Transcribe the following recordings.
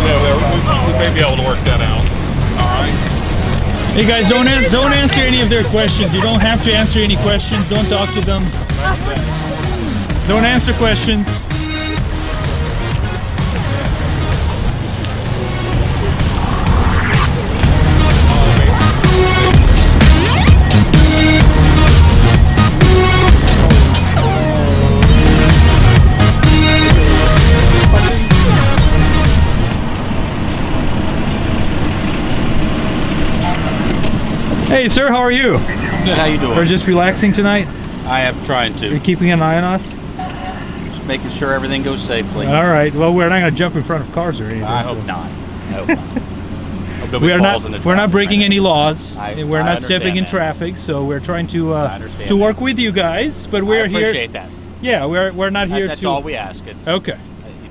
we may be able to work that out. All right. Hey guys, don't answer any of their questions. You don't have to answer any questions. Don't talk to them. Don't answer questions. Hey sir, how are you? Good, how you doing? We're just relaxing tonight? I am trying to. You're keeping an eye on us? Just making sure everything goes safely. Alright, well we're not going to jump in front of cars or anything. I hope not. I hope not. We're not breaking any laws. We're not stepping in that. traffic, so we're trying to work with you guys, but we're here. I appreciate that. Yeah, we're not here that's to... all we ask. It's, okay.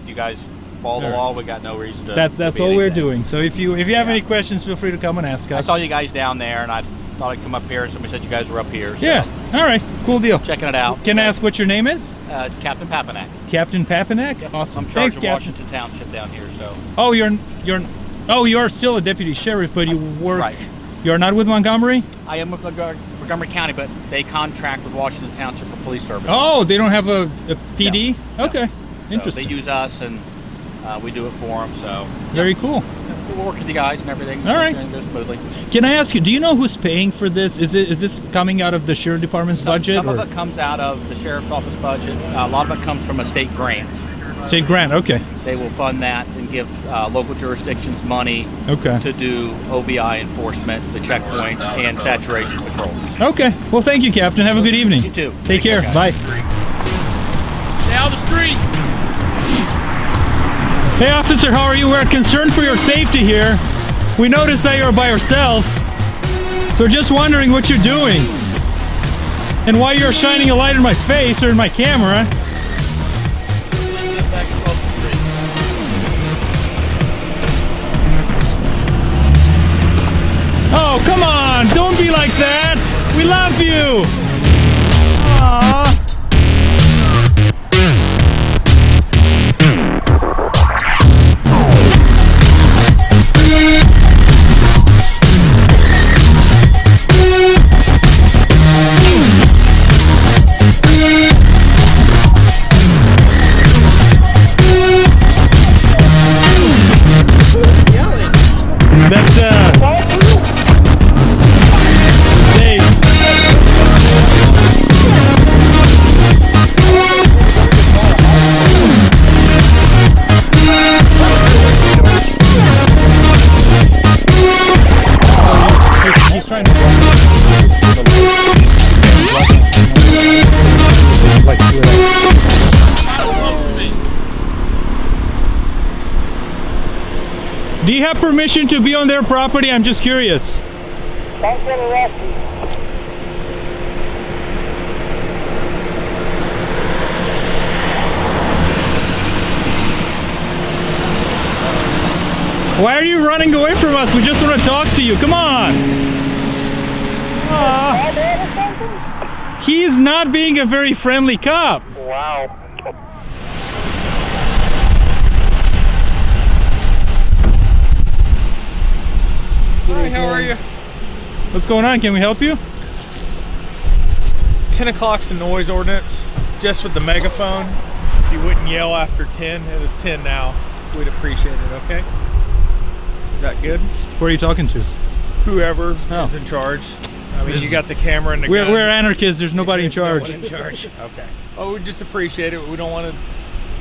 If you guys follow the law, we got no reason to That's all we're doing. So if you have any questions, feel free to come and ask us. I saw you guys down there, and I thought I'd come up here, and somebody said you guys were up here. So yeah, all right, cool deal. Checking it out. Can I ask what your name is? Captain Papanak. Captain Papanak? Yep. Awesome. I'm in charge Thanks, of Washington Township down here, so. Oh, you're still a deputy sheriff, but you work. Right. You're not with Montgomery? I am with Montgomery County, but they contract with Washington Township for police service. Oh, they don't have a PD? No. Okay, So interesting. they use us, and we do it for them. So very cool. We'll work with you guys and everything. All right. Goes smoothly. Can I ask you? Do you know who's paying for this? Is this coming out of the sheriff department's budget? Some of it comes out of the sheriff's office budget. A lot of it comes from a state grant. State grant. Okay. They will fund that and give local jurisdictions money to do OVI enforcement, the checkpoints, and saturation patrols. Okay. Well, thank you, Captain. Have a good evening. You too. Take care. Bye. Down the street. Hey, officer, how are you? We're concerned for your safety here. We noticed that you're by yourself, so just wondering what you're doing and why you're shining a light in my face or in my camera. Oh, come on! Don't be like that! We love you! Aww. That's Dave. He's trying to Do you have permission to be on their property? I'm just curious. Don't get arrested. Why are you running away from us? We just want to talk to you. Come on. He's not being a very friendly cop. Wow. Hi, how are you? What's going on? Can we help you? 10 o'clock's the noise ordinance, just with the megaphone. If you wouldn't yell after 10, it is 10 now. We'd appreciate it, okay? Is that good? Who are you talking to? Whoever is in charge. I mean, you got the camera and the gun. We're anarchists. There's nobody in charge. In charge. Okay. Oh, we just appreciate it. We don't want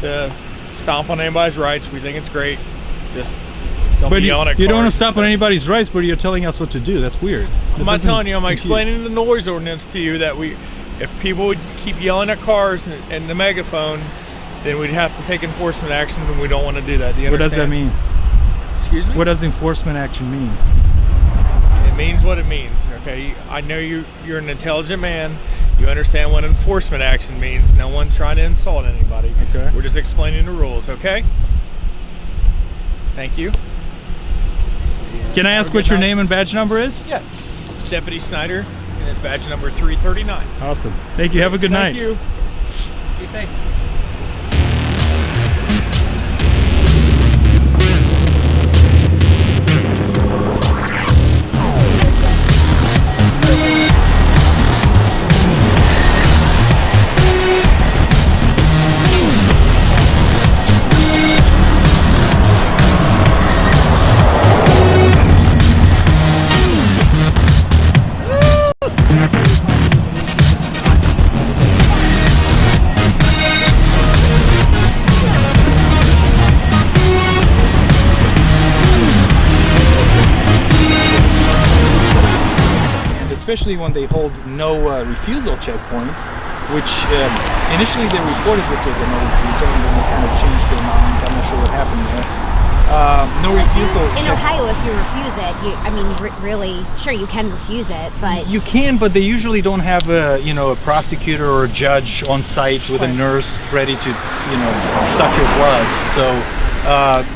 to stomp on anybody's rights. We think it's great. Just don't be yelling at cars. You don't want to stop on anybody's rights, but you're telling us what to do. That's weird. I'm not telling you. I'm explaining the noise ordinance to you that if people would keep yelling at cars and the megaphone, then we'd have to take enforcement action, and we don't want to do that. Do you understand? What does that mean? Excuse me? What does enforcement action mean? It means what it means, okay? I know you're an intelligent man. You understand what enforcement action means. No one's trying to insult anybody. Okay. We're just explaining the rules, okay? Thank you. Can I ask what your name and badge number is? Yes. Deputy Snyder, and it's badge number 339. Awesome. Thank you. Have a good night. Thank you. Be safe. especially when they hold no refusal checkpoints, which initially they reported this was a no refusal, and then they kind of changed their minds. I'm not sure what happened there. No refusal. In Ohio, if you refuse it, I mean, really, sure, you can refuse it, but you can, but they usually don't have a, you know, a prosecutor or a judge on site with a nurse ready to, you know, suck your blood. So,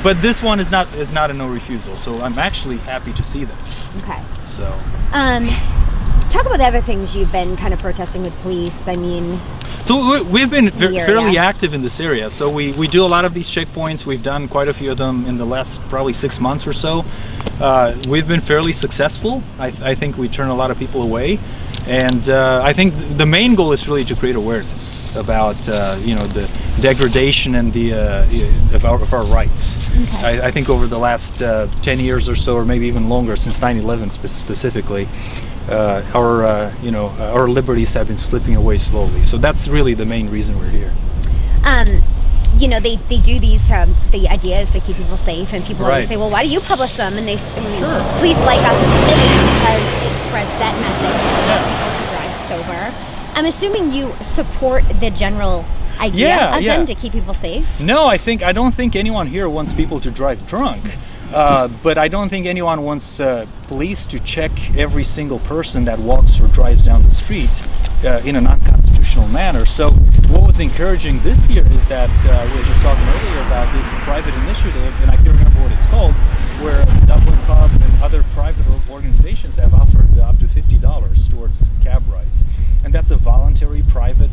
but this one is not a no refusal. So I'm actually happy to see this. Okay. So. Talk about the other things you've been kind of protesting with police. I mean, so we've been fairly active in this area. So we do a lot of these checkpoints. We've done quite a few of them in the last probably 6 months or so. We've been fairly successful. I think we turn a lot of people away, and I think the main goal is really to create awareness about you know, the degradation and the of our rights. Okay. I think over the last 10 years or so, or maybe even longer, since 9/11 specifically, you know, our liberties have been slipping away slowly. So that's really the main reason we're here. You know, they do these, the idea is to keep people safe, and people always say, well, why do you publish them? And they police like us in the city because it spreads that message for people to drive sober. I'm assuming you support the general idea of them to keep people safe? No, I don't think anyone here wants people to drive drunk. But I don't think anyone wants police to check every single person that walks or drives down the street in an unconstitutional manner. So what was encouraging this year is that we were just talking earlier about this private initiative, and I can't remember what it's called, where Dublin Pub and other private organizations have offered up to $50 towards cab rides. And that's a voluntary private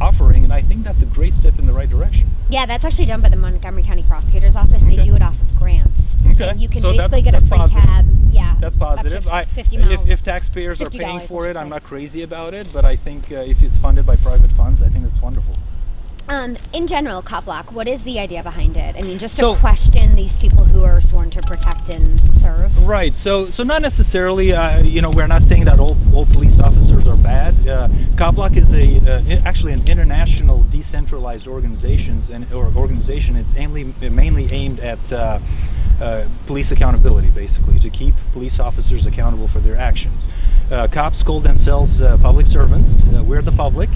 offering, and I think that's a great step in the right direction. Yeah, that's actually done by the Montgomery County Prosecutor's Office. They do it off of grants. Okay. And you can so basically get a free cab. Yeah. That's positive. Up to 50 miles. If taxpayers are paying for it, I'm not crazy about it, but I think if it's funded by private funds, I think that's wonderful. In general, Copwatch, what is the idea behind it? I mean, just to question these people who are sworn to protect and serve. Right. So not necessarily. You know, we're not saying that all police officers are bad. Copwatch is actually an international decentralized organization. It's mainly aimed at police accountability, basically, to keep police officers accountable for their actions. Cops call themselves public servants. We're the public.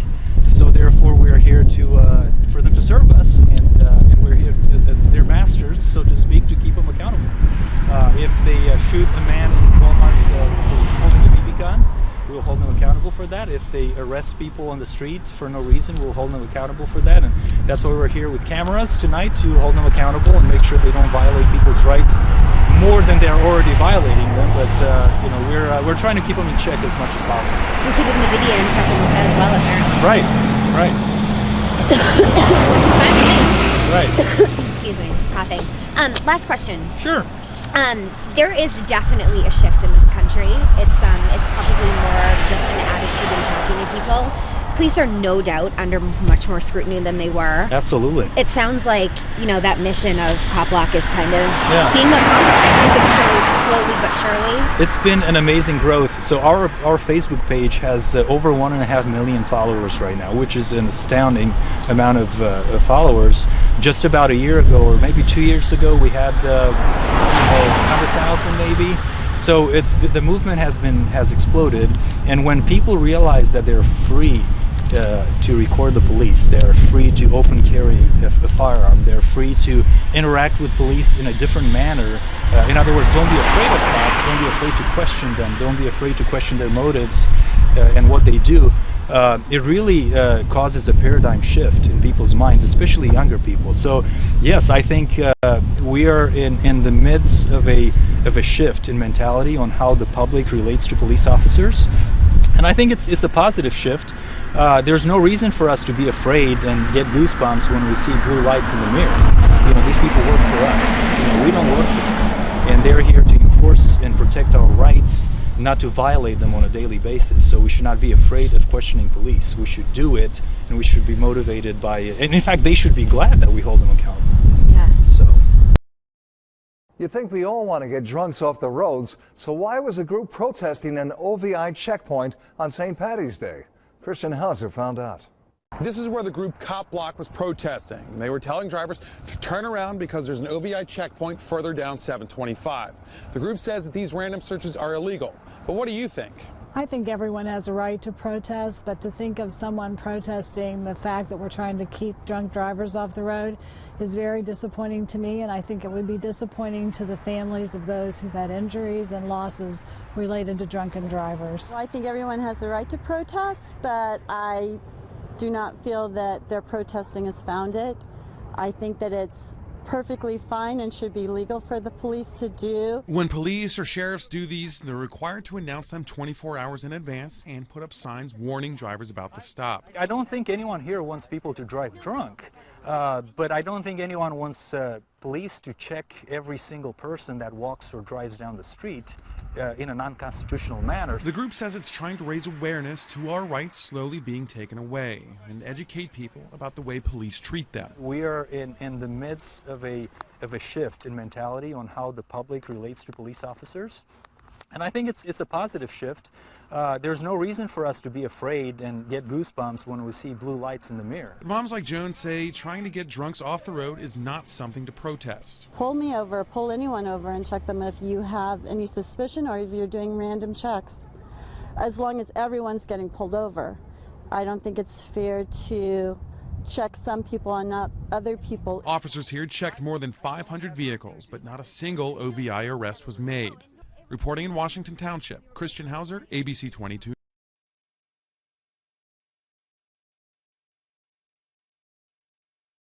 So therefore, we're here for them to serve us, and we're here as their masters, so to speak, to keep them accountable. If they shoot a man in Walmart who's holding a BB gun, we'll hold them accountable for that. If they arrest people on the street for no reason, we'll hold them accountable for that. And that's why we're here with cameras tonight, to hold them accountable and make sure they don't violate people's rights more than they're already violating them. But you know, we're trying to keep them in check as much as possible. We're keeping the video in check as well, apparently. Right. Right. Excuse me, coughing. Last question. Sure. There is definitely a shift in this country. It's probably more of just an attitude in talking to people. Police are no doubt under much more scrutiny than they were. Absolutely. It sounds like, you know, that mission of Copwatch is kind of being accomplished. You think slowly but surely. It's been an amazing growth. So our Facebook page has over 1.5 million followers right now, which is an astounding amount of followers. Just about a year ago, or maybe 2 years ago, we had 100,000 maybe. So the movement has exploded, and when people realize that they're free to record the police, they're free to open carry a firearm, they're free to interact with police in a different manner. In other words, don't be afraid of cops, don't be afraid to question them, don't be afraid to question their motives and what they do. It really causes a paradigm shift in people's minds, especially younger people. So yes, I think we are in the midst of a shift in mentality on how the public relates to police officers, and I think it's a positive shift. There's no reason for us to be afraid and get goosebumps when we see blue lights in the mirror. You know, these people work for us. You know, we don't work for them, and they're here to enforce and protect our rights, not to violate them on a daily basis. So we should not be afraid of questioning police. We should do it, and we should be motivated by it. And in fact, they should be glad that we hold them accountable. Yeah. So. You think we all want to get drunks off the roads, so why was a group protesting an OVI checkpoint on St. Paddy's Day? Christian Hauser found out. This is where the group Copwatch was protesting. They were telling drivers to turn around because there's an OVI checkpoint further down 725. The group says that these random searches are illegal. But what do you think? I think everyone has a right to protest, but to think of someone protesting the fact that we're trying to keep drunk drivers off the road is very disappointing to me, and I think it would be disappointing to the families of those who've had injuries and losses related to drunken drivers. Well, I think everyone has the right to protest, but I do not feel that their protesting is founded. I think that it's perfectly fine and should be legal for the police to do. When police or sheriffs do these, they're required to announce them 24 hours in advance and put up signs warning drivers about the stop. I don't think anyone here wants people to drive drunk, but I don't think anyone wants police to check every single person that walks or drives down the street in an unconstitutional manner. The group says it's trying to raise awareness to our rights slowly being taken away and educate people about the way police treat them. We are in the midst of a shift in mentality on how the public relates to police officers. And I think it's a positive shift. There's no reason for us to be afraid and get goosebumps when we see blue lights in the mirror. Moms like Joan say trying to get drunks off the road is not something to protest. Pull me over, pull anyone over and check them if you have any suspicion or if you're doing random checks. As long as everyone's getting pulled over. I don't think it's fair to check some people and not other people. Officers here checked more than 500 vehicles, but not a single OVI arrest was made. Reporting in Washington Township, Christian Hauser, ABC 22.